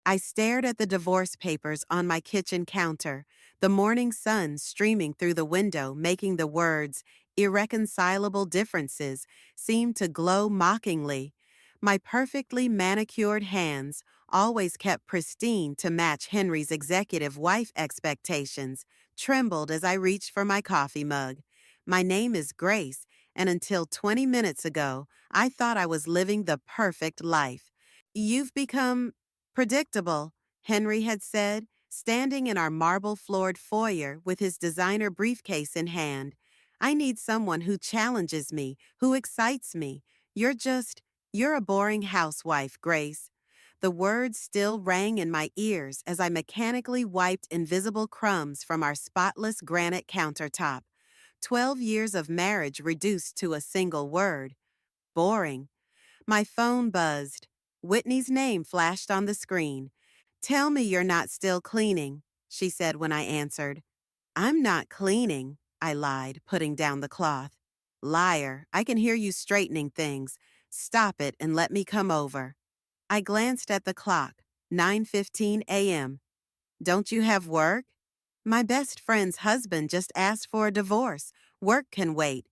I stared at the divorce papers on my kitchen counter, the morning sun streaming through the window, making the words, irreconcilable differences, seem to glow mockingly. My perfectly manicured hands, always kept pristine to match Henry's executive wife expectations, trembled as I reached for my coffee mug. My name is Grace, and until 20 minutes ago, I thought I was living the perfect life. You've become predictable, Henry had said, standing in our marble-floored foyer with his designer briefcase in hand. I need someone who challenges me, who excites me. You're a boring housewife, Grace. The words still rang in my ears as I mechanically wiped invisible crumbs from our spotless granite countertop. 12 years of marriage reduced to a single word. Boring. My phone buzzed. Whitney's name flashed on the screen. "Tell me you're not still cleaning," she said when I answered. "I'm not cleaning," I lied, putting down the cloth. "Liar, I can hear you straightening things. Stop it and let me come over." I glanced at the clock. 9:15 a.m. "Don't you have work?" "My best friend's husband just asked for a divorce. Work can wait."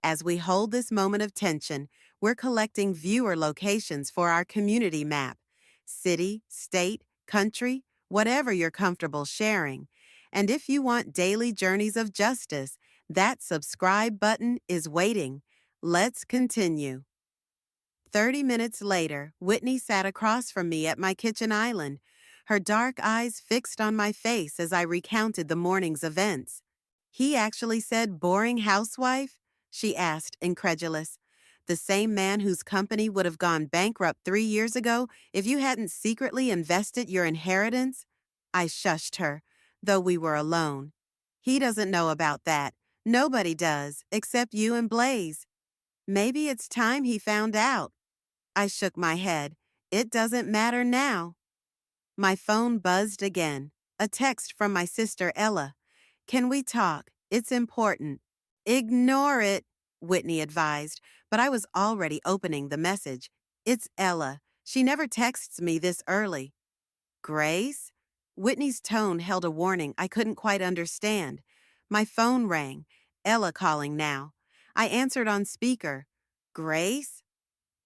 As we hold this moment of tension, we're collecting viewer locations for our community map. City, state, country, whatever you're comfortable sharing. And if you want daily journeys of justice, that subscribe button is waiting. Let's continue. 30 minutes later, Whitney sat across from me at my kitchen island, her dark eyes fixed on my face as I recounted the morning's events. "He actually said boring housewife?" she asked, incredulous. "The same man whose company would have gone bankrupt 3 years ago if you hadn't secretly invested your inheritance?" I shushed her, though we were alone. "He doesn't know about that. Nobody does, except you and Blaze." "Maybe it's time he found out." I shook my head. "It doesn't matter now." My phone buzzed again. A text from my sister Ella. "Can we talk? It's important." "Ignore it," Whitney advised, but I was already opening the message. "It's Ella. She never texts me this early." "Grace?" Whitney's tone held a warning I couldn't quite understand. My phone rang. Ella calling now. I answered on speaker. "Grace?"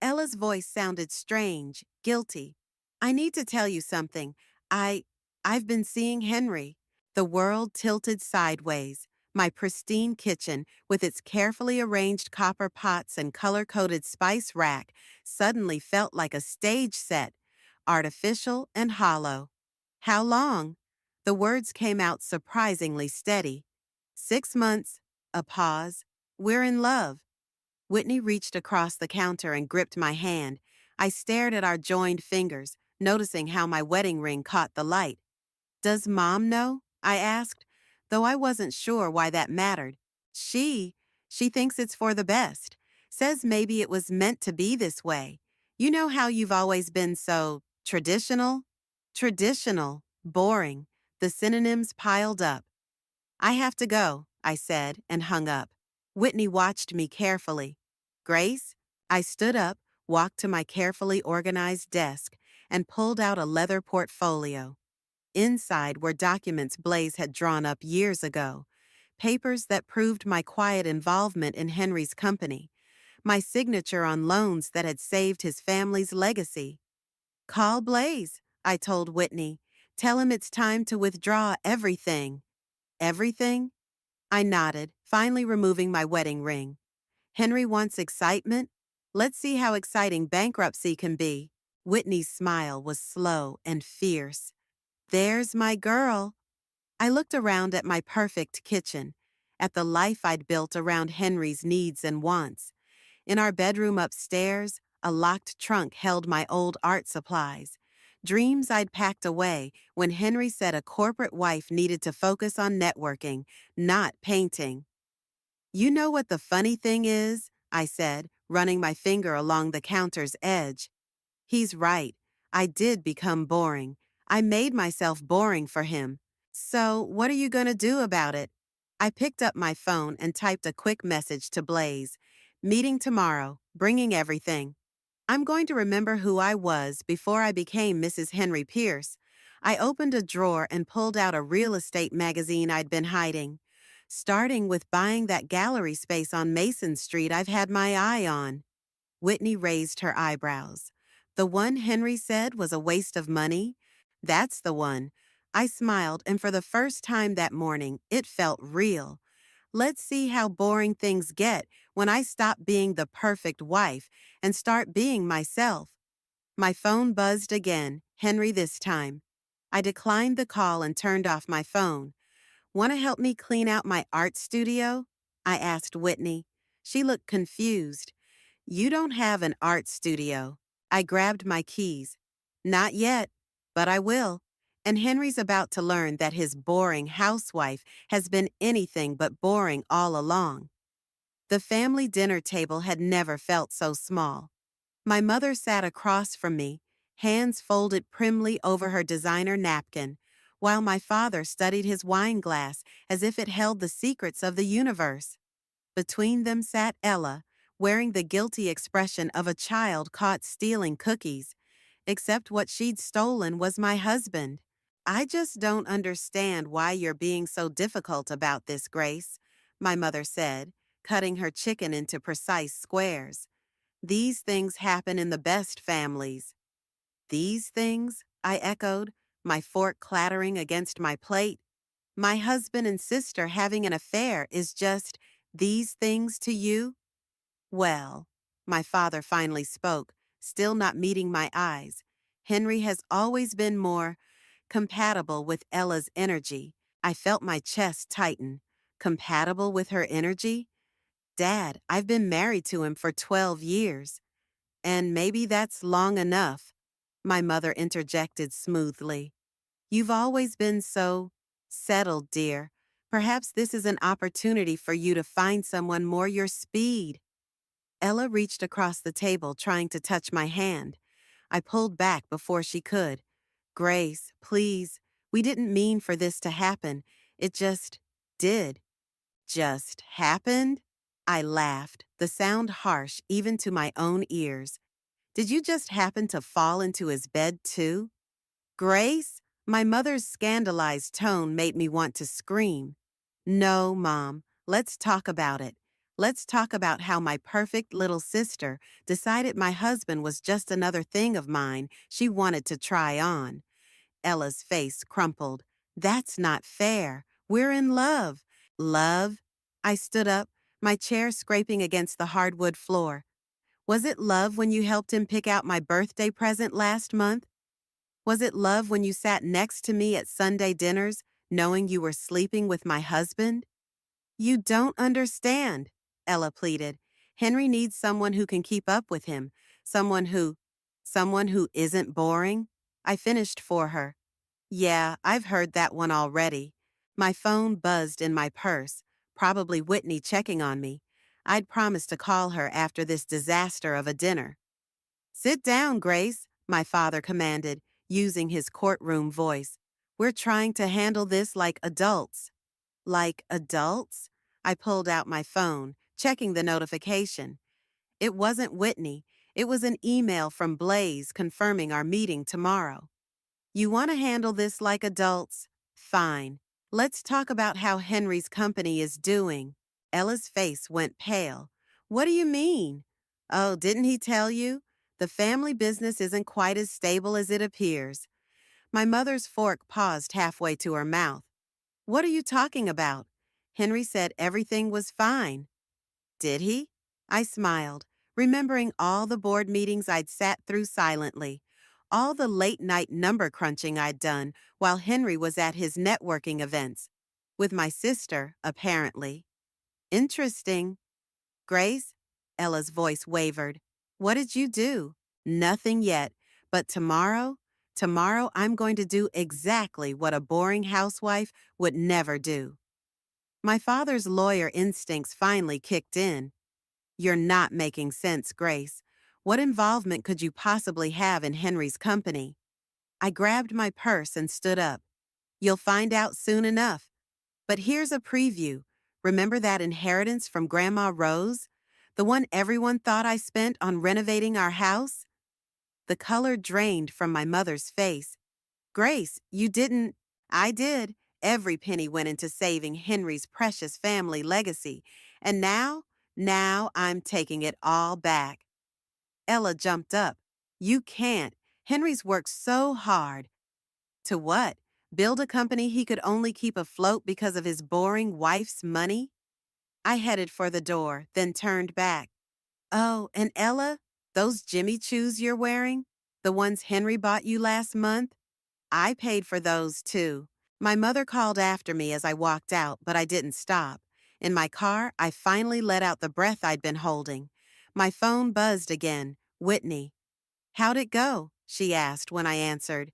Ella's voice sounded strange, guilty. "I need to tell you something. I, I've been seeing Henry." The world tilted sideways. My pristine kitchen, with its carefully arranged copper pots and color-coded spice rack, suddenly felt like a stage set, artificial and hollow. "How long?" The words came out surprisingly steady. "6 months." A pause. "We're in love." Whitney reached across the counter and gripped my hand. I stared at our joined fingers, noticing how my wedding ring caught the light. "Does Mom know?" I asked, though I wasn't sure why that mattered. She thinks it's for the best. Says maybe it was meant to be this way. You know how you've always been so traditional? Traditional, boring. The synonyms piled up. "I have to go," I said and hung up. Whitney watched me carefully. "Grace?" I stood up, walked to my carefully organized desk, and pulled out a leather portfolio. Inside were documents Blaze had drawn up years ago, papers that proved my quiet involvement in Henry's company, my signature on loans that had saved his family's legacy. "Call Blaze," I told Whitney. "Tell him it's time to withdraw everything." "Everything?" I nodded, finally removing my wedding ring. "Henry wants excitement? Let's see how exciting bankruptcy can be." Whitney's smile was slow and fierce. "There's my girl." I looked around at my perfect kitchen, at the life I'd built around Henry's needs and wants. In our bedroom upstairs, a locked trunk held my old art supplies, dreams I'd packed away when Henry said a corporate wife needed to focus on networking, not painting. "You know what the funny thing is?" I said, running my finger along the counter's edge. "He's right. I did become boring. I made myself boring for him. So, what are you going to do about it?" I picked up my phone and typed a quick message to Blaze. "Meeting tomorrow. Bringing everything." I'm going to remember who I was before I became Mrs. Henry Pierce. I opened a drawer and pulled out a real estate magazine I'd been hiding. Starting with buying that gallery space on Mason Street I've had my eye on. Whitney raised her eyebrows. The one Henry said was a waste of money? That's the one. I smiled, and for the first time that morning, it felt real. Let's see how boring things get when I stop being the perfect wife and start being myself. My phone buzzed again, Henry this time. I declined the call and turned off my phone. Want to help me clean out my art studio? I asked Whitney. She looked confused. You don't have an art studio. I grabbed my keys. Not yet, but I will. And Henry's about to learn that his boring housewife has been anything but boring all along. The family dinner table had never felt so small. My mother sat across from me, hands folded primly over her designer napkin, while my father studied his wine glass as if it held the secrets of the universe. Between them sat Ella, wearing the guilty expression of a child caught stealing cookies, except what she'd stolen was my husband. I just don't understand why you're being so difficult about this, Grace, my mother said, cutting her chicken into precise squares. These things happen in the best families. These things? I echoed, my fork clattering against my plate. My husband and sister having an affair is just these things to you? Well, my father finally spoke, still not meeting my eyes. Henry has always been more compatible with Ella's energy. I felt my chest tighten. Compatible with her energy? Dad, I've been married to him for 12 years. And maybe that's long enough, my mother interjected smoothly. You've always been so settled, dear. Perhaps this is an opportunity for you to find someone more your speed. Ella reached across the table, trying to touch my hand. I pulled back before she could. Grace, please, we didn't mean for this to happen. It just did. Just happened? I laughed, the sound harsh even to my own ears. Did you just happen to fall into his bed, too? Grace? My mother's scandalized tone made me want to scream. No, Mom, let's talk about it. Let's talk about how my perfect little sister decided my husband was just another thing of mine she wanted to try on. Ella's face crumpled. That's not fair. We're in love. Love? I stood up, my chair scraping against the hardwood floor. Was it love when you helped him pick out my birthday present last month? Was it love when you sat next to me at Sunday dinners, knowing you were sleeping with my husband? You don't understand, Ella pleaded. Henry needs someone who can keep up with him, someone who isn't boring. I finished for her. Yeah, I've heard that one already. My phone buzzed in my purse, probably Whitney checking on me. I'd promised to call her after this disaster of a dinner. Sit down, Grace, my father commanded, using his courtroom voice. We're trying to handle this like adults. Like adults? I pulled out my phone, checking the notification. It wasn't Whitney. It was an email from Blaze confirming our meeting tomorrow. You want to handle this like adults? Fine. Let's talk about how Henry's company is doing. Ella's face went pale. What do you mean? Oh, didn't he tell you? The family business isn't quite as stable as it appears. My mother's fork paused halfway to her mouth. What are you talking about? Henry said everything was fine. Did he? I smiled, remembering all the board meetings I'd sat through silently, all the late-night number crunching I'd done while Henry was at his networking events. With my sister, apparently. Interesting. Grace? Ella's voice wavered. What did you do? Nothing yet, but tomorrow I'm going to do exactly what a boring housewife would never do. My father's lawyer instincts finally kicked in. You're not making sense, Grace. What involvement could you possibly have in Henry's company? I grabbed my purse and stood up. You'll find out soon enough. But here's a preview. Remember that inheritance from Grandma Rose? The one everyone thought I spent on renovating our house? The color drained from my mother's face. Grace, you didn't. I did. Every penny went into saving Henry's precious family legacy. And now I'm taking it all back. Ella jumped up. You can't. Henry's worked so hard. To what? Build a company he could only keep afloat because of his boring wife's money? I headed for the door, then turned back. Oh, and Ella, those Jimmy Choos you're wearing? The ones Henry bought you last month? I paid for those too. My mother called after me as I walked out, but I didn't stop. In my car, I finally let out the breath I'd been holding. My phone buzzed again. Whitney. How'd it go? She asked when I answered.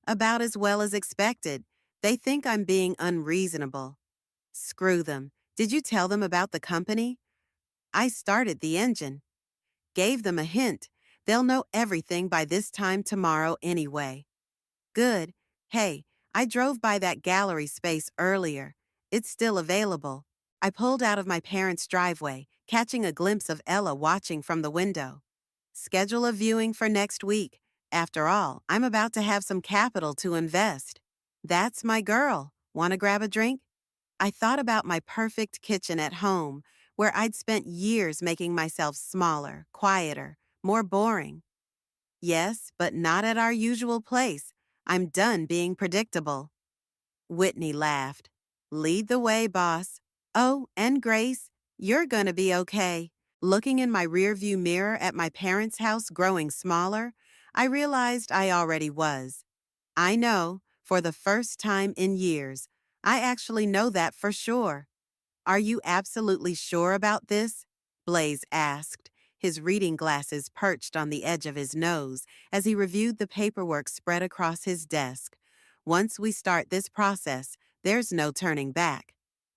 About as well as expected. They think I'm being unreasonable. Screw them. Did you tell them about the company? I started the engine. Gave them a hint. They'll know everything by this time tomorrow anyway. Good. Hey, I drove by that gallery space earlier. It's still available. I pulled out of my parents' driveway, catching a glimpse of Ella watching from the window. Schedule a viewing for next week. After all, I'm about to have some capital to invest. That's my girl. Want to grab a drink? I thought about my perfect kitchen at home, where I'd spent years making myself smaller, quieter, more boring. Yes, but not at our usual place. I'm done being predictable. Whitney laughed. Lead the way, boss. Oh, and Grace, you're gonna be okay. Looking in my rearview mirror at my parents' house growing smaller, I realized I already was. I know, for the first time in years. I actually know that for sure. Are you absolutely sure about this? Blaze asked, his reading glasses perched on the edge of his nose as he reviewed the paperwork spread across his desk. Once we start this process, there's no turning back.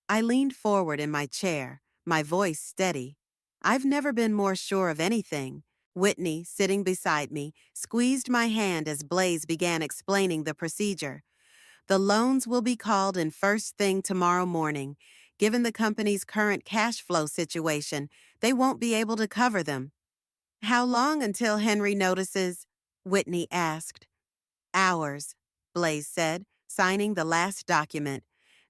I leaned forward in my chair, my voice steady. I've never been more sure of anything. Whitney, sitting beside me, squeezed my hand as Blaze began explaining the procedure. The loans will be called in first thing tomorrow morning. Given the company's current cash flow situation, they won't be able to cover them. How long until Henry notices? Whitney asked. Hours, Blaze said, signing the last document.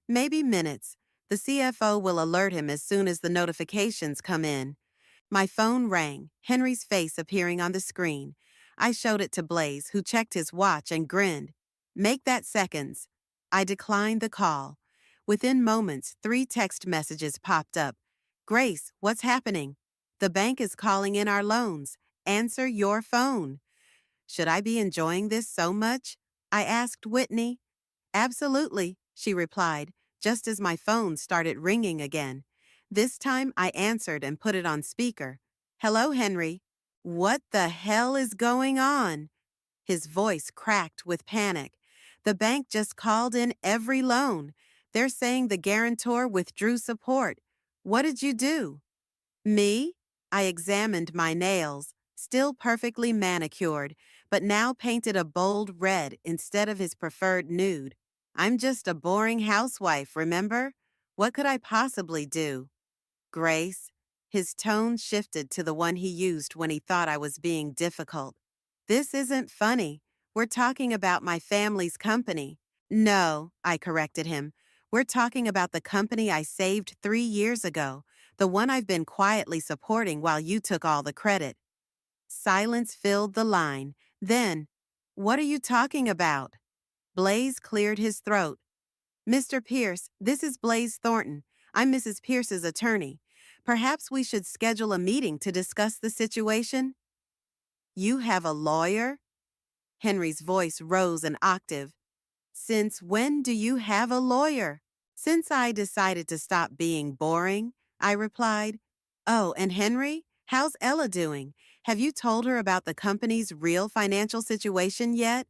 Maybe minutes. The CFO will alert him as soon as the notifications come in. My phone rang, Henry's face appearing on the screen. I showed it to Blaze, who checked his watch and grinned. Make that seconds. I declined the call. Within moments, 3 text messages popped up. Grace, what's happening? The bank is calling in our loans. Answer your phone. Should I be enjoying this so much? I asked Whitney. Absolutely, she replied, just as my phone started ringing again. This time I answered and put it on speaker. Hello, Henry. What the hell is going on? His voice cracked with panic. The bank just called in every loan. They're saying the guarantor withdrew support. What did you do? Me? I examined my nails, still perfectly manicured, but now painted a bold red instead of his preferred nude. I'm just a boring housewife, remember? What could I possibly do? Grace. His tone shifted to the one he used when he thought I was being difficult. This isn't funny. We're talking about my family's company. No, I corrected him. We're talking about the company I saved 3 years ago, the one I've been quietly supporting while you took all the credit. Silence filled the line. Then, what are you talking about? Blaze cleared his throat. Mr. Pierce, this is Blaze Thornton. I'm Mrs. Pierce's attorney. Perhaps we should schedule a meeting to discuss the situation? You have a lawyer? Henry's voice rose an octave. Since when do you have a lawyer? Since I decided to stop being boring, I replied. Oh, and Henry, how's Ella doing? Have you told her about the company's real financial situation yet?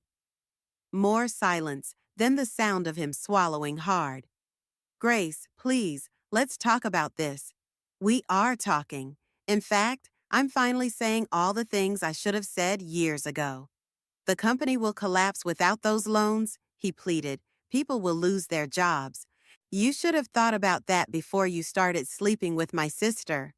More silence, then the sound of him swallowing hard. Grace, please, let's talk about this. We are talking. In fact, I'm finally saying all the things I should have said years ago. The company will collapse without those loans, he pleaded. People will lose their jobs. You should have thought about that before you started sleeping with my sister.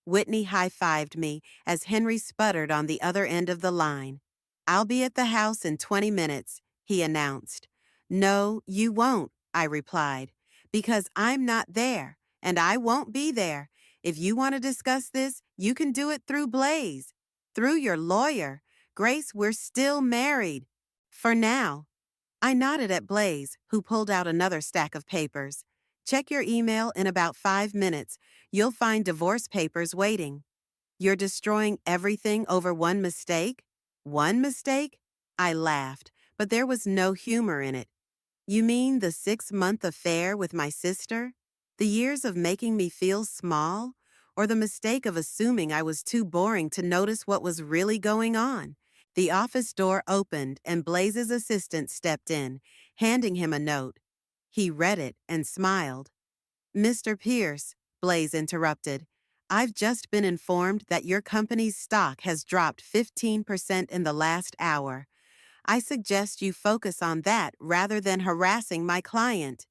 Whitney high-fived me as Henry sputtered on the other end of the line. I'll be at the house in 20 minutes, he announced. No, you won't, I replied, because I'm not there, and I won't be there. If you want to discuss this, you can do it through Blaze. Through your lawyer. Grace, we're still married. For now. I nodded at Blaze, who pulled out another stack of papers. Check your email in about 5 minutes. You'll find divorce papers waiting. You're destroying everything over one mistake? One mistake? I laughed, but there was no humor in it. You mean the 6-month affair with my sister? The years of making me feel small? Or the mistake of assuming I was too boring to notice what was really going on? The office door opened and Blaze's assistant stepped in, handing him a note. He read it and smiled. Mr. Pierce, Blaze interrupted, I've just been informed that your company's stock has dropped 15% in the last hour. I suggest you focus on that rather than harassing my client.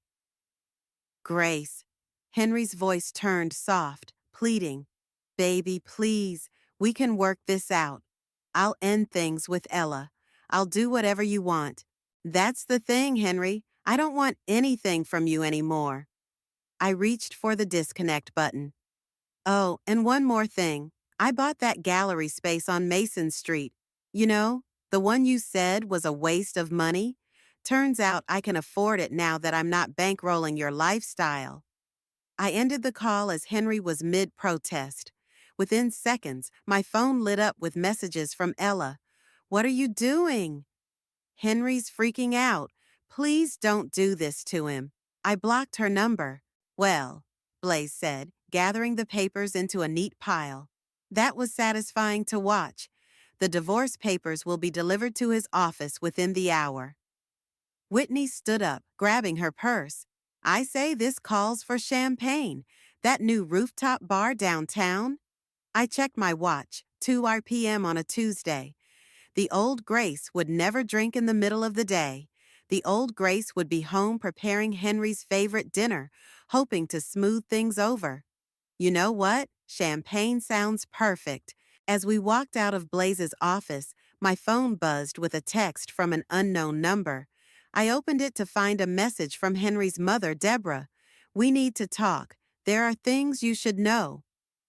Grace. Henry's voice turned soft, pleading. Baby, please, we can work this out. I'll end things with Ella. I'll do whatever you want. That's the thing, Henry. I don't want anything from you anymore. I reached for the disconnect button. Oh, and one more thing. I bought that gallery space on Mason Street. You know, the one you said was a waste of money? Turns out I can afford it now that I'm not bankrolling your lifestyle. I ended the call as Henry was mid-protest. Within seconds, my phone lit up with messages from Ella. What are you doing? Henry's freaking out. Please don't do this to him. I blocked her number. Well, Blaze said, gathering the papers into a neat pile. That was satisfying to watch. The divorce papers will be delivered to his office within the hour. Whitney stood up, grabbing her purse. I say this calls for champagne. That new rooftop bar downtown? I checked my watch, 2 p.m. on a Tuesday. The old Grace would never drink in the middle of the day. The old Grace would be home preparing Henry's favorite dinner, hoping to smooth things over. You know what? Champagne sounds perfect. As we walked out of Blaze's office, my phone buzzed with a text from an unknown number. I opened it to find a message from Henry's mother, Deborah. We need to talk. There are things you should know.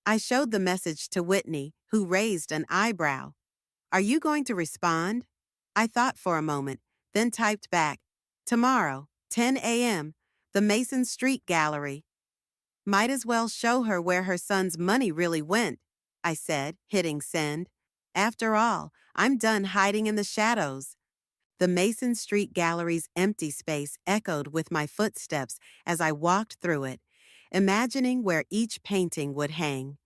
I showed the message to Whitney, who raised an eyebrow. Are you going to respond? I thought for a moment, then typed back, tomorrow, 10 a.m., the Mason Street Gallery. Might as well show her where her son's money really went, I said, hitting send. After all, I'm done hiding in the shadows. The Mason Street Gallery's empty space echoed with my footsteps as I walked through it, imagining where each painting would hang.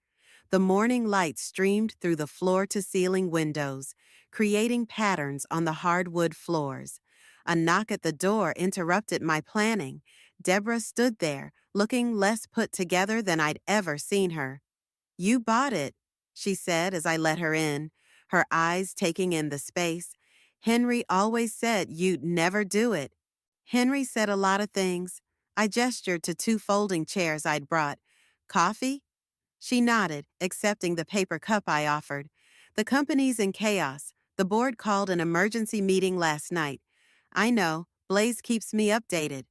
The morning light streamed through the floor-to-ceiling windows, creating patterns on the hardwood floors. A knock at the door interrupted my planning. Deborah stood there, looking less put together than I'd ever seen her. You bought it, she said as I let her in, her eyes taking in the space. Henry always said you'd never do it. Henry said a lot of things. I gestured to 2 folding chairs I'd brought. Coffee? She nodded, accepting the paper cup I offered. The company's in chaos. The board called an emergency meeting last night. I know, Blaze keeps me updated.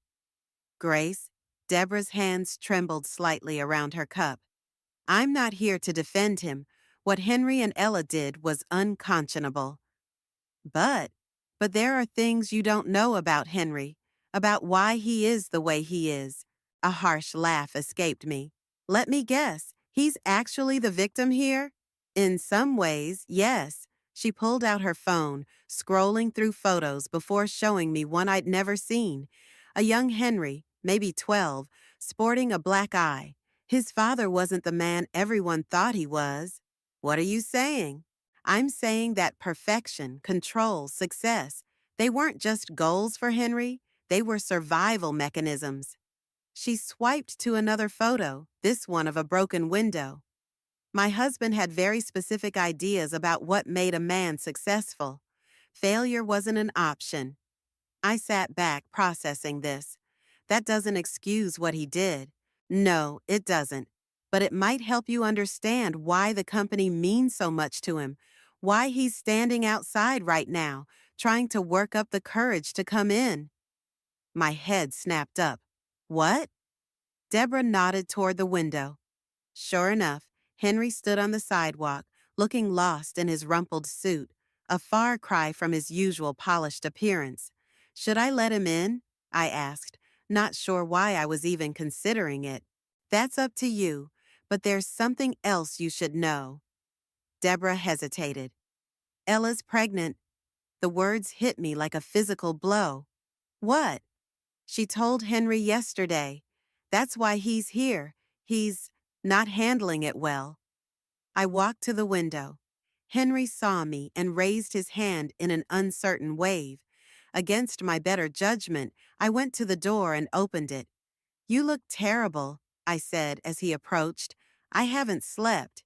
Grace, Deborah's hands trembled slightly around her cup. I'm not here to defend him. What Henry and Ella did was unconscionable. But there are things you don't know about Henry, about why he is the way he is. A harsh laugh escaped me. Let me guess, he's actually the victim here? In some ways, yes. She pulled out her phone, scrolling through photos before showing me one I'd never seen. A young Henry, maybe 12, sporting a black eye. His father wasn't the man everyone thought he was. What are you saying? I'm saying that perfection, control, success, they weren't just goals for Henry, they were survival mechanisms. She swiped to another photo, this one of a broken window. My husband had very specific ideas about what made a man successful. Failure wasn't an option. I sat back, processing this. That doesn't excuse what he did. No, it doesn't. but it might help you understand why the company means so much to him, why he's standing outside right now, trying to work up the courage to come in." My head snapped up. "What?" Deborah nodded toward the window. Sure enough, Henry stood on the sidewalk, looking lost in his rumpled suit, a far cry from his usual polished appearance. "Should I let him in?" I asked, not sure why I was even considering it. "That's up to you, but there's something else you should know." Deborah hesitated. "Ella's pregnant." The words hit me like a physical blow. "What?" "She told Henry yesterday. That's why he's here. He's not handling it well." I walked to the window. Henry saw me and raised his hand in an uncertain wave. Against my better judgment, I went to the door and opened it. "You look terrible," I said as he approached. "I haven't slept."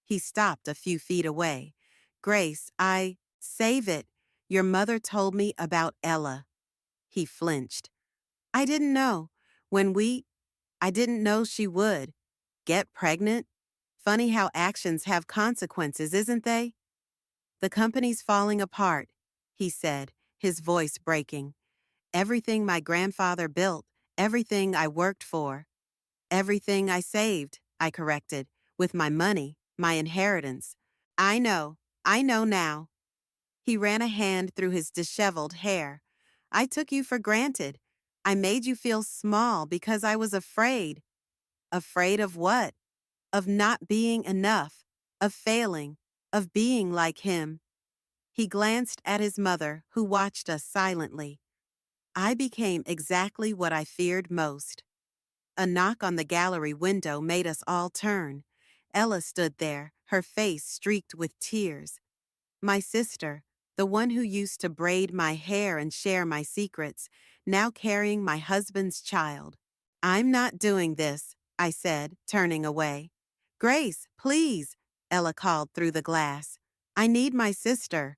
He stopped a few feet away. "Grace, save it. Your mother told me about Ella." He flinched. "I didn't know. When we, I didn't know she would. Get pregnant? Funny how actions have consequences, isn't they?" "The company's falling apart," he said, his voice breaking. "Everything my grandfather built, everything I worked for." "Everything I saved," I corrected, "with my money, my inheritance." I know now." He ran a hand through his disheveled hair. "I took you for granted. I made you feel small because I was afraid." "Afraid of what?" "Of not being enough, of failing, of being like him." He glanced at his mother, who watched us silently. I became exactly what I feared most. A knock on the gallery window made us all turn. Ella stood there, her face streaked with tears. My sister, the one who used to braid my hair and share my secrets, now carrying my husband's child. "I'm not doing this," I said, turning away. "Grace, please," Ella called through the glass. "I need my sister."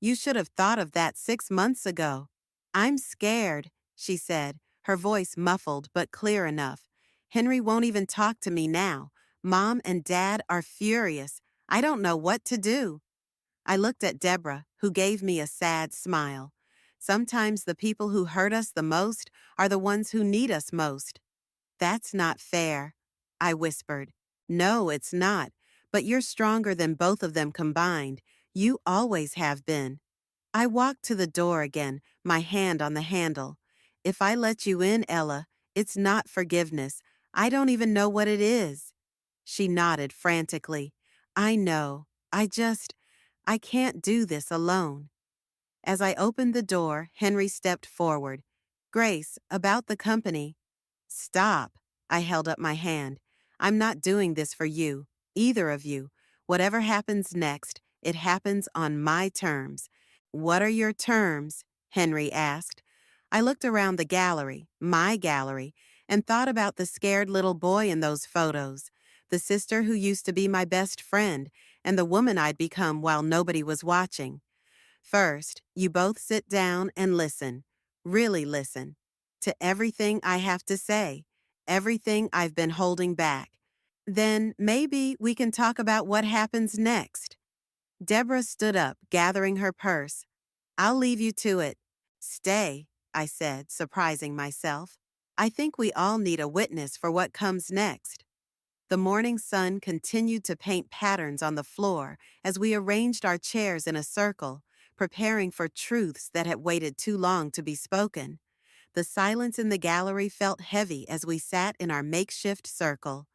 "You should have thought of that 6 months ago." "I'm scared," she said, her voice muffled but clear enough. "Henry won't even talk to me now. Mom and Dad are furious. I don't know what to do." I looked at Deborah, who gave me a sad smile. Sometimes the people who hurt us the most are the ones who need us most. "That's not fair," I whispered. "No, it's not. But you're stronger than both of them combined. You always have been." I walked to the door again, my hand on the handle. "If I let you in, Ella, it's not forgiveness. I don't even know what it is." She nodded frantically. "I know. I can't do this alone." As I opened the door, Henry stepped forward. "Grace, about the company." "Stop." I held up my hand. "I'm not doing this for you, either of you. Whatever happens next, it happens on my terms." "What are your terms?" Henry asked. I looked around the gallery, my gallery, and thought about the scared little boy in those photos, the sister who used to be my best friend, and the woman I'd become while nobody was watching. "First, you both sit down and listen, really listen, to everything I have to say, everything I've been holding back. Then maybe we can talk about what happens next." Deborah stood up, gathering her purse. "I'll leave you to it." "Stay," I said, surprising myself. "I think we all need a witness for what comes next." The morning sun continued to paint patterns on the floor as we arranged our chairs in a circle, preparing for truths that had waited too long to be spoken. The silence in the gallery felt heavy as we sat in our makeshift circle.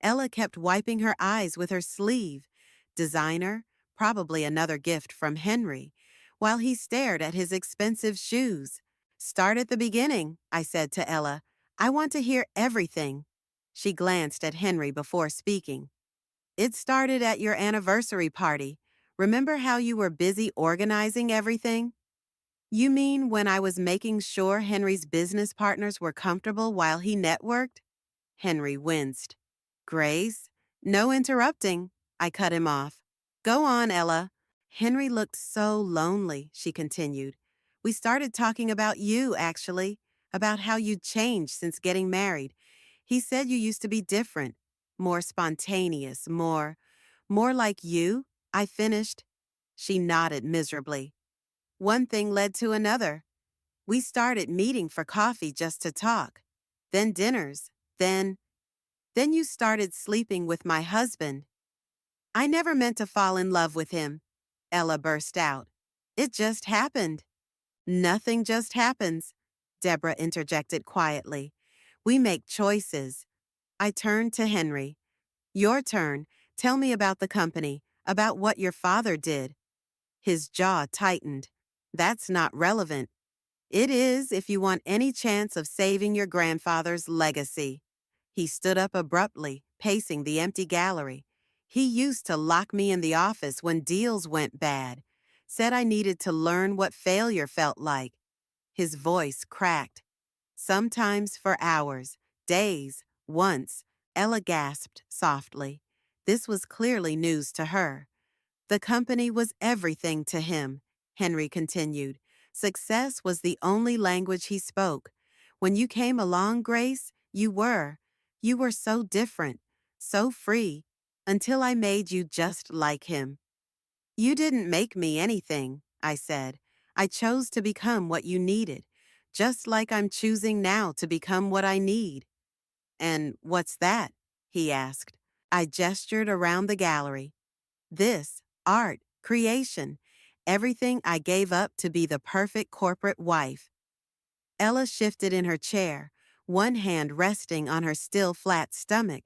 Ella kept wiping her eyes with her sleeve. Designer, probably another gift from Henry, while he stared at his expensive shoes. "Start at the beginning," I said to Ella. "I want to hear everything." She glanced at Henry before speaking. "It started at your anniversary party. Remember how you were busy organizing everything?" "You mean when I was making sure Henry's business partners were comfortable while he networked?" Henry winced. "Grace, no interrupting." I cut him off. "Go on, Ella." "Henry looked so lonely," she continued. "We started talking about you, actually, about how you'd changed since getting married. He said you used to be different. more spontaneous, more like you, I finished. She nodded miserably. One thing led to another. We started meeting for coffee just to talk. Then dinners. Then you started sleeping with my husband. I never meant to fall in love with him, Ella burst out. It just happened. Nothing just happens, Deborah interjected quietly. We make choices. I turned to Henry. Your turn. Tell me about the company, about what your father did. His jaw tightened. That's not relevant. It is if you want any chance of saving your grandfather's legacy. He stood up abruptly, pacing the empty gallery. He used to lock me in the office when deals went bad. Said I needed to learn what failure felt like. His voice cracked. Sometimes for hours, days, once, Ella gasped softly. This was clearly news to her. The company was everything to him, Henry continued. Success was the only language he spoke. When you came along, Grace, you were. You were so different, so free, until I made you just like him. You didn't make me anything, I said. I chose to become what you needed, just like I'm choosing now to become what I need. And what's that? He asked. I gestured around the gallery. This, art, creation, everything I gave up to be the perfect corporate wife. Ella shifted in her chair, one hand resting on her still flat stomach.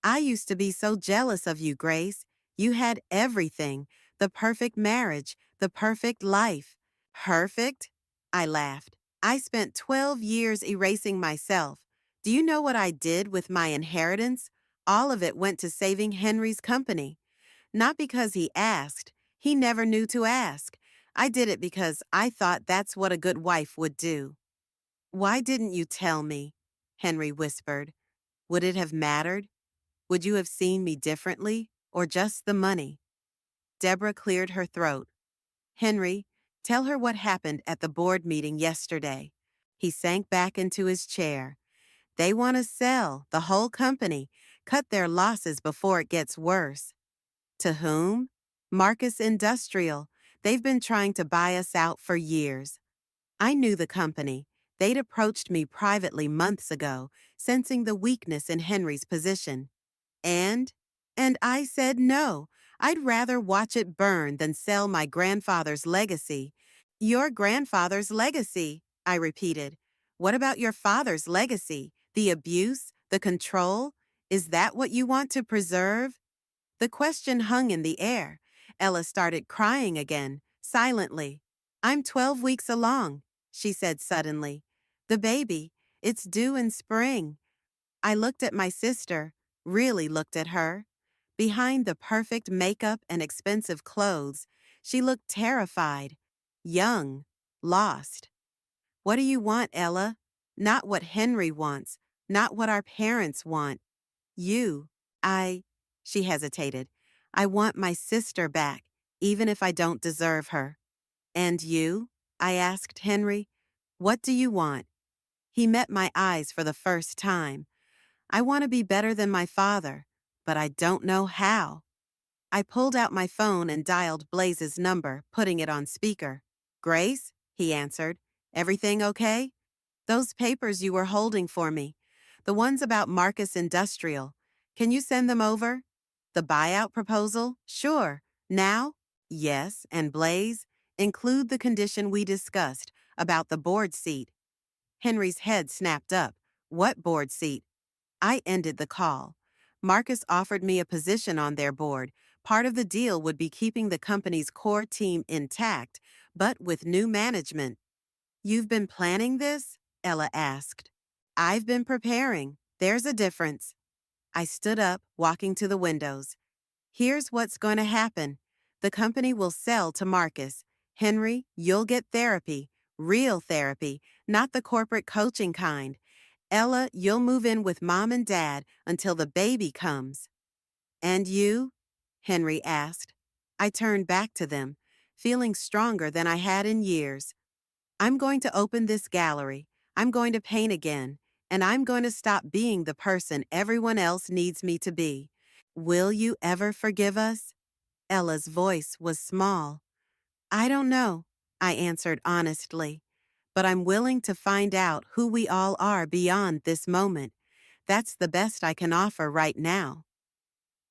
I used to be so jealous of you, Grace. You had everything, the perfect marriage, the perfect life. Perfect? I laughed. I spent 12 years erasing myself. Do you know what I did with my inheritance? All of it went to saving Henry's company. Not because he asked. He never knew to ask. I did it because I thought that's what a good wife would do. Why didn't you tell me? Henry whispered. Would it have mattered? Would you have seen me differently, or just the money? Deborah cleared her throat. Henry, tell her what happened at the board meeting yesterday. He sank back into his chair. They want to sell the whole company, cut their losses before it gets worse. To whom? Marcus Industrial. They've been trying to buy us out for years. I knew the company. They'd approached me privately months ago, sensing the weakness in Henry's position. And? And I said no. I'd rather watch it burn than sell my grandfather's legacy. Your grandfather's legacy, I repeated. What about your father's legacy? The abuse? The control? Is that what you want to preserve? The question hung in the air. Ella started crying again, silently. I'm 12 weeks along, she said suddenly. The baby, it's due in spring. I looked at my sister, really looked at her. Behind the perfect makeup and expensive clothes, she looked terrified, young, lost. What do you want, Ella? Not what Henry wants, not what our parents want. You, I, she hesitated. I want my sister back, even if I don't deserve her. And you? I asked Henry. What do you want? He met my eyes for the first time. I want to be better than my father, but I don't know how. I pulled out my phone and dialed Blaze's number, putting it on speaker. Grace? He answered. Everything okay? Those papers you were holding for me. The ones about Marcus Industrial. Can you send them over? The buyout proposal? Sure. Now? Yes. And Blaze? Include the condition we discussed about the board seat. Henry's head snapped up. What board seat? I ended the call. Marcus offered me a position on their board. Part of the deal would be keeping the company's core team intact, but with new management. You've been planning this? Ella asked. I've been preparing. There's a difference. I stood up, walking to the windows. Here's what's going to happen. The company will sell to Marcus. Henry, you'll get therapy. Real therapy, not the corporate coaching kind. Ella, you'll move in with Mom and Dad until the baby comes. And you? Henry asked. I turned back to them, feeling stronger than I had in years. I'm going to open this gallery. I'm going to paint again. and I'm going to stop being the person everyone else needs me to be. Will you ever forgive us? Ella's voice was small. I don't know, I answered honestly, but I'm willing to find out who we all are beyond this moment. That's the best I can offer right now.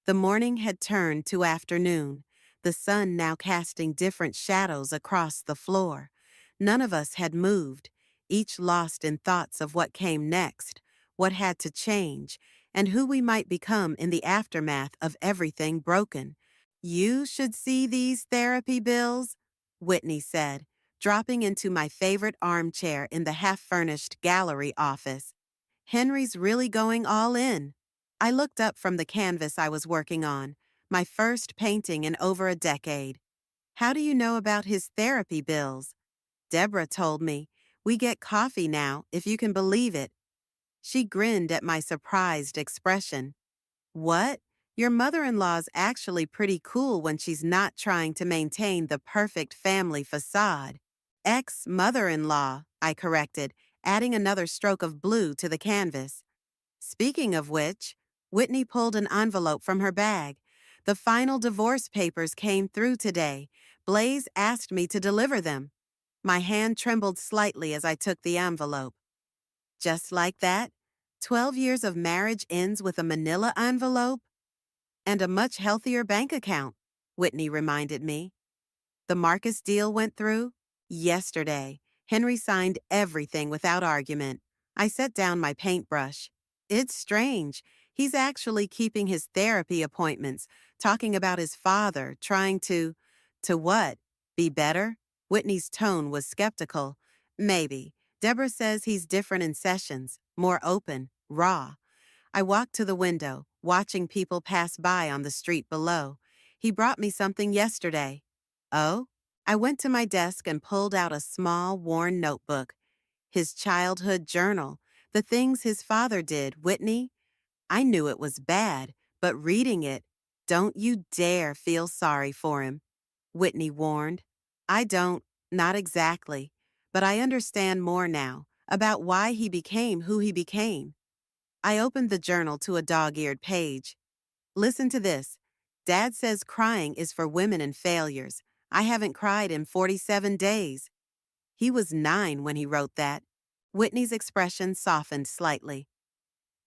The morning had turned to afternoon, the sun now casting different shadows across the floor. None of us had moved, each lost in thoughts of what came next, what had to change, and who we might become in the aftermath of everything broken. You should see these therapy bills, Whitney said, dropping into my favorite armchair in the half-furnished gallery office. Henry's really going all in. I looked up from the canvas I was working on, my first painting in over a decade. How do you know about his therapy bills? Deborah told me. We get coffee now, if you can believe it. She grinned at my surprised expression. What? Your mother-in-law's actually pretty cool when she's not trying to maintain the perfect family facade. Ex-mother-in-law, I corrected, adding another stroke of blue to the canvas. Speaking of which, Whitney pulled an envelope from her bag. The final divorce papers came through today. Blaze asked me to deliver them. My hand trembled slightly as I took the envelope. Just like that, 12 years of marriage ends with a manila envelope? And a much healthier bank account, Whitney reminded me. The Marcus deal went through? Yesterday. Henry signed everything without argument. I set down my paintbrush. It's strange. He's actually keeping his therapy appointments, talking about his father, trying to… To what? Be better? Whitney's tone was skeptical. Maybe. Deborah says he's different in sessions, more open, raw. I walked to the window, watching people pass by on the street below. He brought me something yesterday. Oh? I went to my desk and pulled out a small, worn notebook. His childhood journal. The things his father did, Whitney. I knew it was bad, but reading it, don't you dare feel sorry for him, Whitney warned. I don't, not exactly, but I understand more now about why he became who he became. I opened the journal to a dog-eared page. Listen to this. Dad says crying is for women and failures. I haven't cried in 47 days. He was 9 when he wrote that. Whitney's expression softened slightly.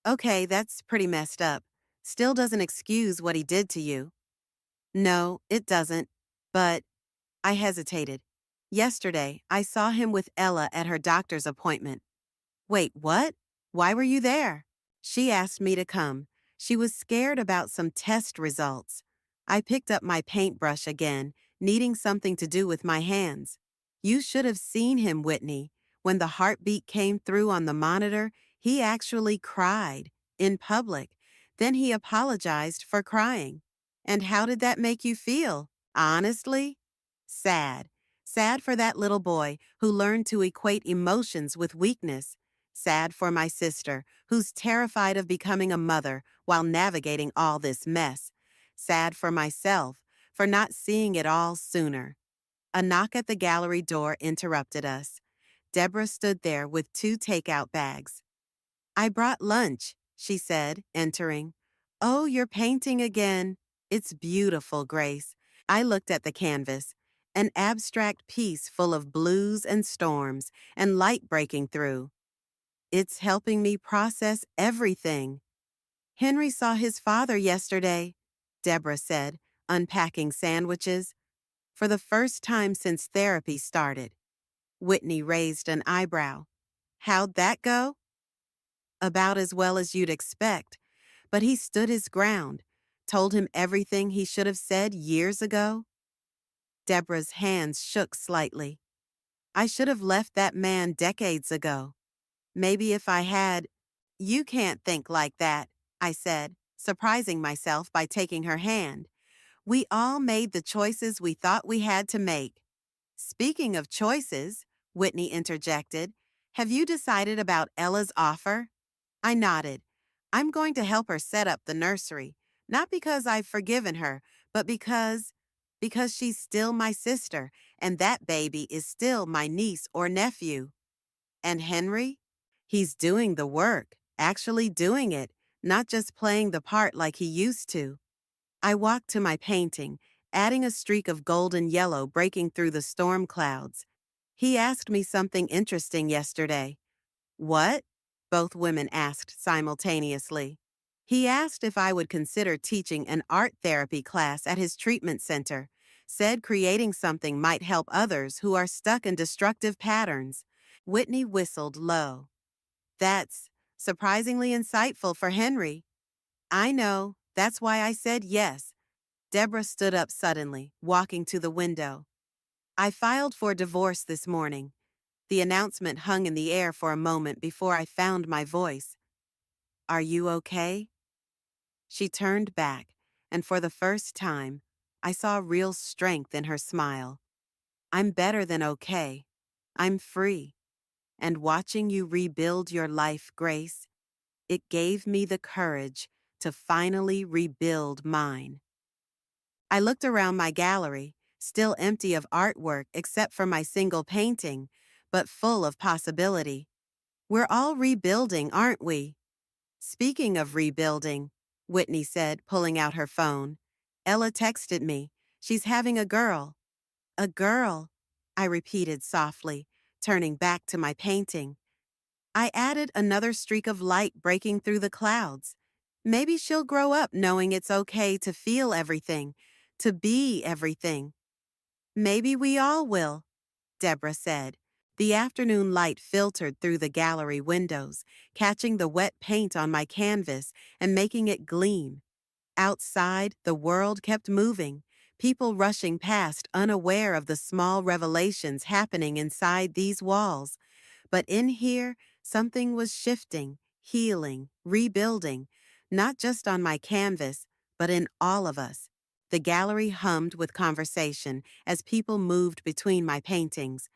Okay, that's pretty messed up. Still doesn't excuse what he did to you. No, it doesn't. But I hesitated. Yesterday, I saw him with Ella at her doctor's appointment. Wait, what? Why were you there? She asked me to come. She was scared about some test results. I picked up my paintbrush again, needing something to do with my hands. You should have seen him, Whitney. When the heartbeat came through on the monitor, he actually cried in public. Then he apologized for crying. And how did that make you feel? Honestly? Sad. Sad for that little boy who learned to equate emotions with weakness. Sad for my sister, who's terrified of becoming a mother while navigating all this mess. Sad for myself, for not seeing it all sooner. A knock at the gallery door interrupted us. Deborah stood there with 2 takeout bags. I brought lunch, she said, entering. Oh, you're painting again. It's beautiful, Grace. I looked at the canvas. An abstract piece full of blues and storms and light breaking through. It's helping me process everything. Henry saw his father yesterday, Deborah said, unpacking sandwiches. For the first time since therapy started. Whitney raised an eyebrow. How'd that go? About as well as you'd expect, but he stood his ground, told him everything he should have said years ago. Deborah's hands shook slightly. I should have left that man decades ago. Maybe if I had… You can't think like that, I said, surprising myself by taking her hand. We all made the choices we thought we had to make. Speaking of choices, Whitney interjected, have you decided about Ella's offer? I nodded. I'm going to help her set up the nursery, not because I've forgiven her, but because she's still my sister, and that baby is still my niece or nephew. And Henry? He's doing the work, actually doing it, not just playing the part like he used to. I walked to my painting, adding a streak of golden yellow breaking through the storm clouds. He asked me something interesting yesterday. What? Both women asked simultaneously. He asked if I would consider teaching an art therapy class at his treatment center, said creating something might help others who are stuck in destructive patterns. Whitney whistled low. That's surprisingly insightful for Henry. I know, that's why I said yes. Deborah stood up suddenly, walking to the window. I filed for divorce this morning. The announcement hung in the air for a moment before I found my voice. Are you okay? She turned back, and for the first time, I saw real strength in her smile. I'm better than okay. I'm free. And watching you rebuild your life, Grace, it gave me the courage to finally rebuild mine. I looked around my gallery, still empty of artwork except for my single painting, but full of possibility. We're all rebuilding, aren't we? Speaking of rebuilding, Whitney said, pulling out her phone. Ella texted me. She's having a girl. A girl, I repeated softly, turning back to my painting. I added another streak of light breaking through the clouds. Maybe she'll grow up knowing it's okay to feel everything, to be everything. Maybe we all will, Deborah said. The afternoon light filtered through the gallery windows, catching the wet paint on my canvas and making it gleam. Outside, the world kept moving, people rushing past unaware of the small revelations happening inside these walls. But in here, something was shifting, healing, rebuilding, not just on my canvas, but in all of us. The gallery hummed with conversation as people moved between my paintings.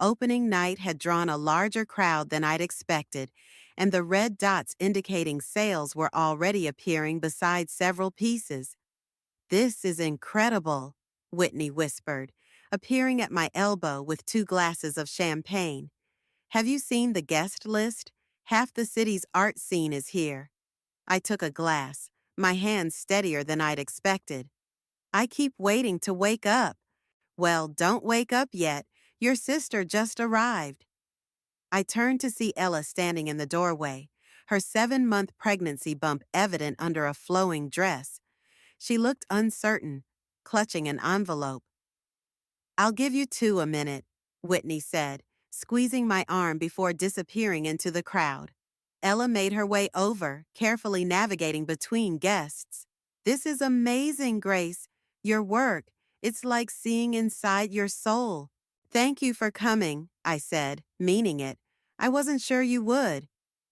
Opening night had drawn a larger crowd than I'd expected, and the red dots indicating sales were already appearing beside several pieces. This is incredible, Whitney whispered, appearing at my elbow with 2 glasses of champagne. Have you seen the guest list? Half the city's art scene is here. I took a glass, my hand steadier than I'd expected. I keep waiting to wake up. Well, don't wake up yet. Your sister just arrived. I turned to see Ella standing in the doorway, her 7-month pregnancy bump evident under a flowing dress. She looked uncertain, clutching an envelope. I'll give you 2 a minute, Whitney said, squeezing my arm before disappearing into the crowd. Ella made her way over, carefully navigating between guests. This is amazing, Grace. Your work. It's like seeing inside your soul. Thank you for coming, I said, meaning it. I wasn't sure you would.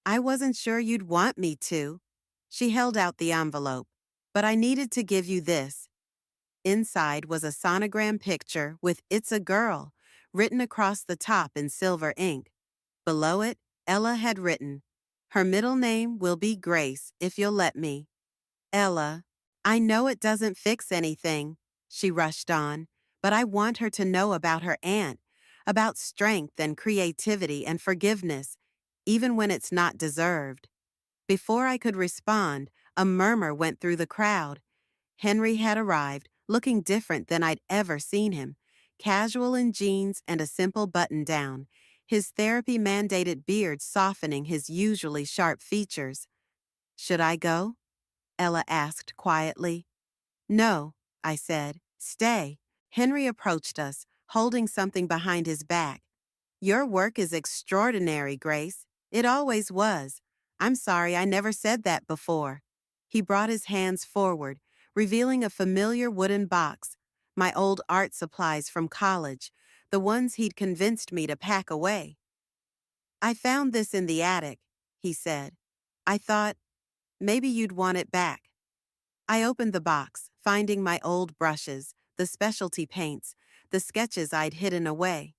I wasn't sure you'd want me to. She held out the envelope. But I needed to give you this. Inside was a sonogram picture with "It's a Girl" written across the top in silver ink. Below it, Ella had written, "Her middle name will be Grace if you'll let me." Ella, I know it doesn't fix anything, she rushed on, but I want her to know about her aunt, about strength and creativity and forgiveness, even when it's not deserved. Before I could respond, a murmur went through the crowd. Henry had arrived, looking different than I'd ever seen him, casual in jeans and a simple button-down, his therapy-mandated beard softening his usually sharp features. Should I go? Ella asked quietly. No, I said. Stay. Henry approached us, holding something behind his back. Your work is extraordinary, Grace. It always was. I'm sorry I never said that before. He brought his hands forward, revealing a familiar wooden box, my old art supplies from college, the ones he'd convinced me to pack away. I found this in the attic, he said. I thought, maybe you'd want it back. I opened the box, finding my old brushes, the specialty paints, the sketches I'd hidden away.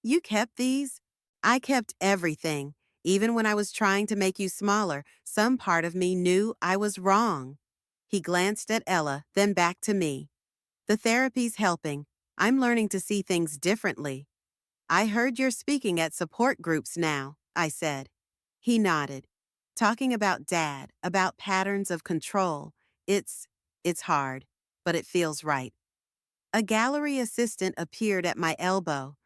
You kept these? I kept everything. Even when I was trying to make you smaller, some part of me knew I was wrong. He glanced at Ella, then back to me. The therapy's helping. I'm learning to see things differently. I heard you're speaking at support groups now, I said. He nodded. Talking about Dad, about patterns of control. It's, it's hard, but it feels right. A gallery assistant appeared at my elbow.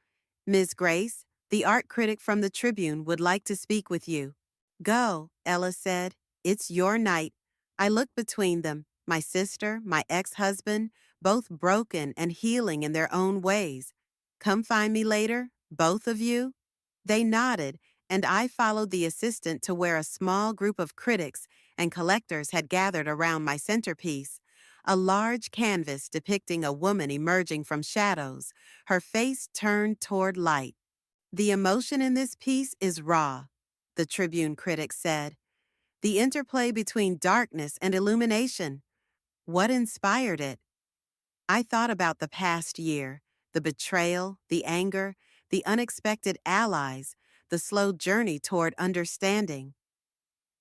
Miss Grace, the art critic from the Tribune would like to speak with you. Go, Ella said. It's your night. I looked between them, my sister, my ex-husband, both broken and healing in their own ways. Come find me later, both of you? They nodded, and I followed the assistant to where a small group of critics and collectors had gathered around my centerpiece, a large canvas depicting a woman emerging from shadows, her face turned toward light. The emotion in this piece is raw, the Tribune critic said. The interplay between darkness and illumination. What inspired it? I thought about the past year, the betrayal, the anger, the unexpected allies, the slow journey toward understanding.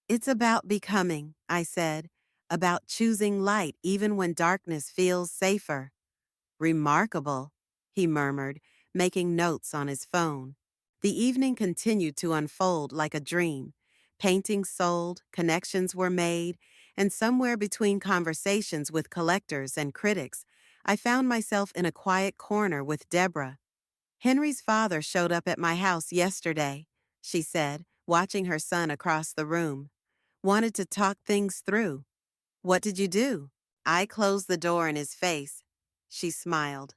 It's about becoming, I said, about choosing light even when darkness feels safer. Remarkable, he murmured, making notes on his phone. The evening continued to unfold like a dream. Paintings sold, connections were made, and somewhere between conversations with collectors and critics, I found myself in a quiet corner with Deborah. Henry's father showed up at my house yesterday, she said, watching her son across the room. Wanted to talk things through. What did you do? I closed the door in his face. She smiled.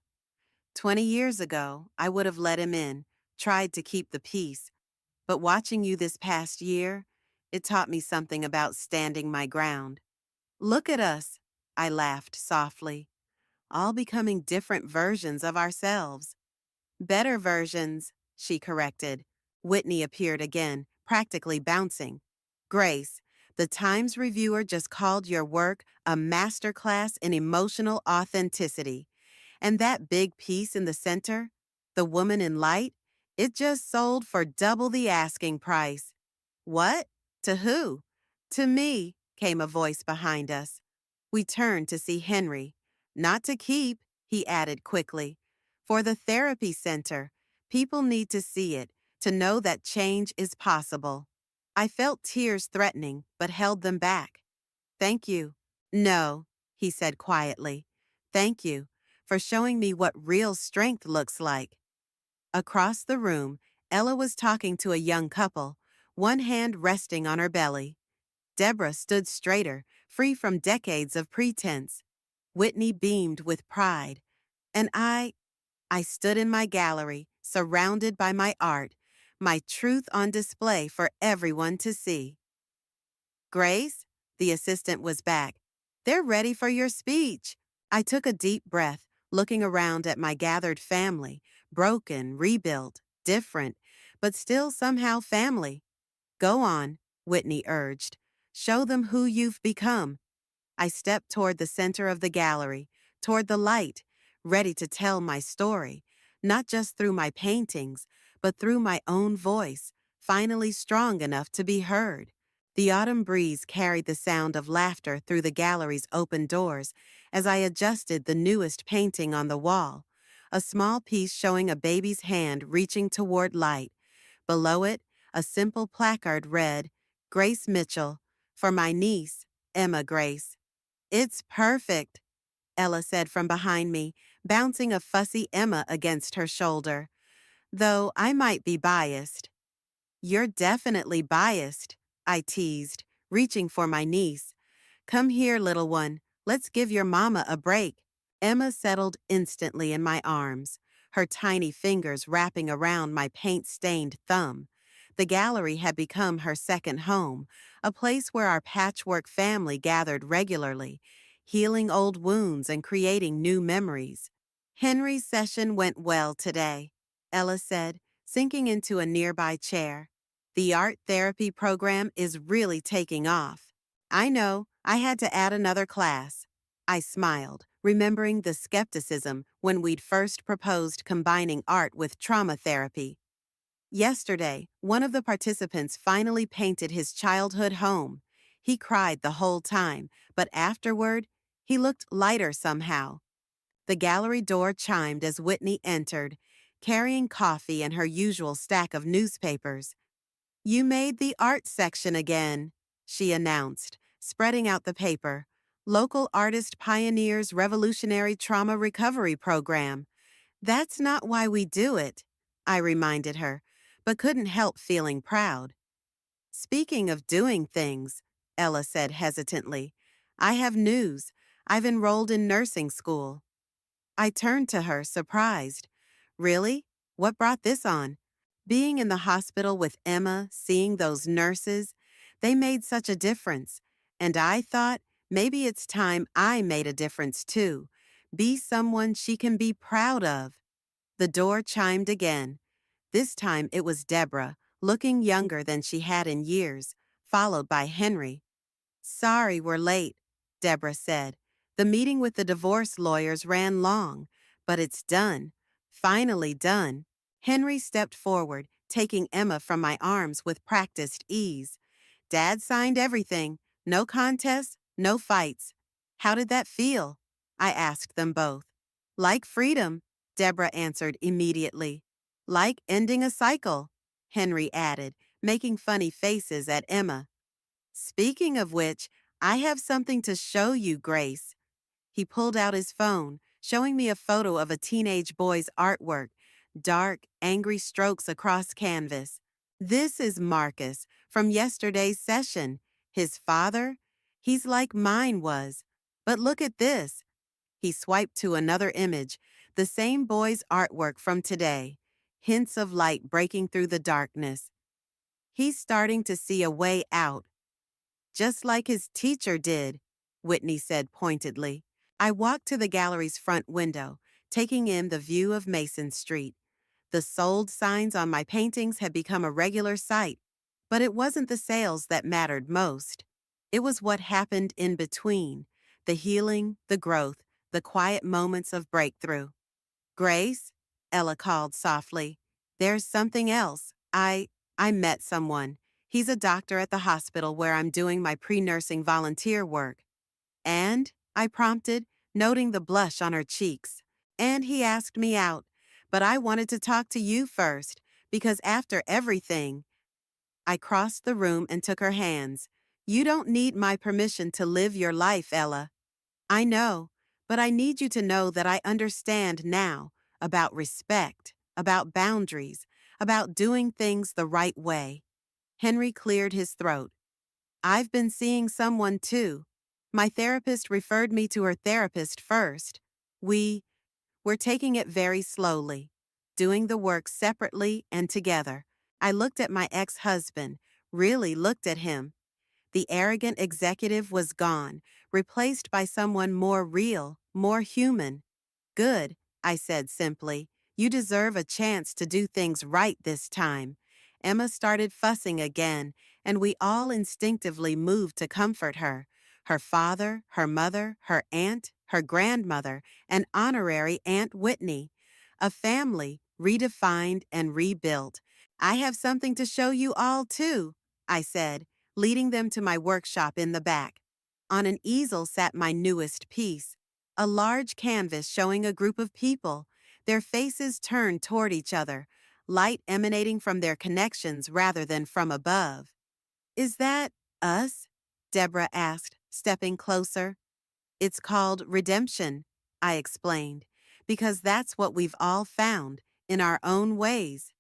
20 years ago, I would have let him in, tried to keep the peace. But watching you this past year, it taught me something about standing my ground. Look at us, I laughed softly, all becoming different versions of ourselves. Better versions, she corrected. Whitney appeared again, practically bouncing. Grace, the Times reviewer just called your work a masterclass in emotional authenticity. And that big piece in the center, the woman in light, it just sold for double the asking price. What? To who? To me, came a voice behind us. We turned to see Henry. Not to keep, he added quickly. For the therapy center, people need to see it, to know that change is possible. I felt tears threatening, but held them back. Thank you. No, he said quietly. Thank you for showing me what real strength looks like. Across the room, Ella was talking to a young couple, one hand resting on her belly. Deborah stood straighter, free from decades of pretense. Whitney beamed with pride. And I stood in my gallery, surrounded by my art, my truth on display for everyone to see. Grace, the assistant was back. They're ready for your speech. I took a deep breath, looking around at my gathered family, broken, rebuilt, different, but still somehow family. Go on, Whitney urged. Show them who you've become. I stepped toward the center of the gallery, toward the light, ready to tell my story, not just through my paintings, but through my own voice, finally strong enough to be heard. The autumn breeze carried the sound of laughter through the gallery's open doors as I adjusted the newest painting on the wall, a small piece showing a baby's hand reaching toward light. Below it, a simple placard read, Grace Mitchell, for my niece, Emma Grace. It's perfect, Ella said from behind me, bouncing a fussy Emma against her shoulder. Though I might be biased. You're definitely biased, I teased, reaching for my niece. Come here, little one. Let's give your mama a break. Emma settled instantly in my arms, her tiny fingers wrapping around my paint-stained thumb. The gallery had become her second home, a place where our patchwork family gathered regularly, healing old wounds and creating new memories. Henry's session went well today, Ella said, sinking into a nearby chair. The art therapy program is really taking off. I know, I had to add another class. I smiled, remembering the skepticism when we'd first proposed combining art with trauma therapy. Yesterday, one of the participants finally painted his childhood home. He cried the whole time, but afterward, he looked lighter somehow. The gallery door chimed as Whitney entered, carrying coffee and her usual stack of newspapers. You made the art section again, she announced, spreading out the paper. Local Artist Pioneers Revolutionary Trauma Recovery Program. That's not why we do it, I reminded her, but couldn't help feeling proud. Speaking of doing things, Ella said hesitantly, I have news. I've enrolled in nursing school. I turned to her, surprised. Really? What brought this on? Being in the hospital with Emma, seeing those nurses, they made such a difference. And I thought maybe it's time I made a difference too. Be someone she can be proud of. The door chimed again. This time it was Deborah, looking younger than she had in years, followed by Henry. Sorry we're late, Deborah said. The meeting with the divorce lawyers ran long, but it's done. Finally done. Henry stepped forward, taking Emma from my arms with practiced ease. Dad signed everything. No contests, no fights. How did that feel? I asked them both. Like freedom, Deborah answered immediately. Like ending a cycle, Henry added, making funny faces at Emma. Speaking of which, I have something to show you, Grace. He pulled out his phone, showing me a photo of a teenage boy's artwork, dark, angry strokes across canvas. This is Marcus from yesterday's session. His father? He's like mine was. But look at this. He swiped to another image, the same boy's artwork from today. Hints of light breaking through the darkness. He's starting to see a way out. Just like his teacher did, Whitney said pointedly. I walked to the gallery's front window, taking in the view of Mason Street. The sold signs on my paintings had become a regular sight, but it wasn't the sales that mattered most. It was what happened in between, the healing, the growth, the quiet moments of breakthrough. Grace, Ella called softly. There's something else. I met someone. He's a doctor at the hospital where I'm doing my pre-nursing volunteer work. And, I prompted, noting the blush on her cheeks. And he asked me out. But I wanted to talk to you first, because after everything, I crossed the room and took her hands. You don't need my permission to live your life, Ella. I know, but I need you to know that I understand now about respect, about boundaries, about doing things the right way. Henry cleared his throat. I've been seeing someone too. My therapist referred me to her therapist first. We're taking it very slowly, doing the work separately and together. I looked at my ex-husband, really looked at him. The arrogant executive was gone, replaced by someone more real, more human. Good, I said simply. You deserve a chance to do things right this time. Emma started fussing again, and we all instinctively moved to comfort her. Her father, her mother, her aunt, her grandmother, and honorary Aunt Whitney. A family redefined and rebuilt. I have something to show you all, too, I said, leading them to my workshop in the back. On an easel sat my newest piece, a large canvas showing a group of people, their faces turned toward each other, light emanating from their connections rather than from above. Is that us? Deborah asked, stepping closer. It's called redemption, I explained, because that's what we've all found, in our own ways.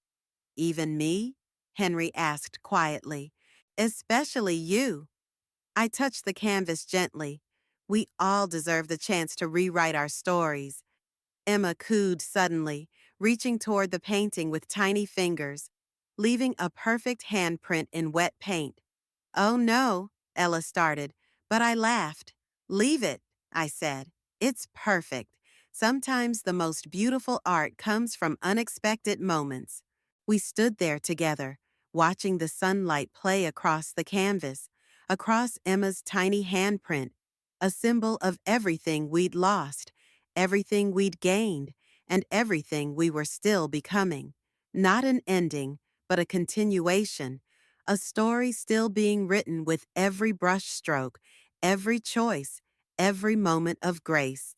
Even me? Henry asked quietly. Especially you. I touched the canvas gently. We all deserve the chance to rewrite our stories. Emma cooed suddenly, reaching toward the painting with tiny fingers, leaving a perfect handprint in wet paint. Oh no, Ella started, but I laughed. Leave it, I said. It's perfect. Sometimes the most beautiful art comes from unexpected moments. We stood there together, watching the sunlight play across the canvas, across Emma's tiny handprint, a symbol of everything we'd lost, everything we'd gained, and everything we were still becoming. Not an ending, but a continuation, a story still being written with every brushstroke, every choice, every moment of grace.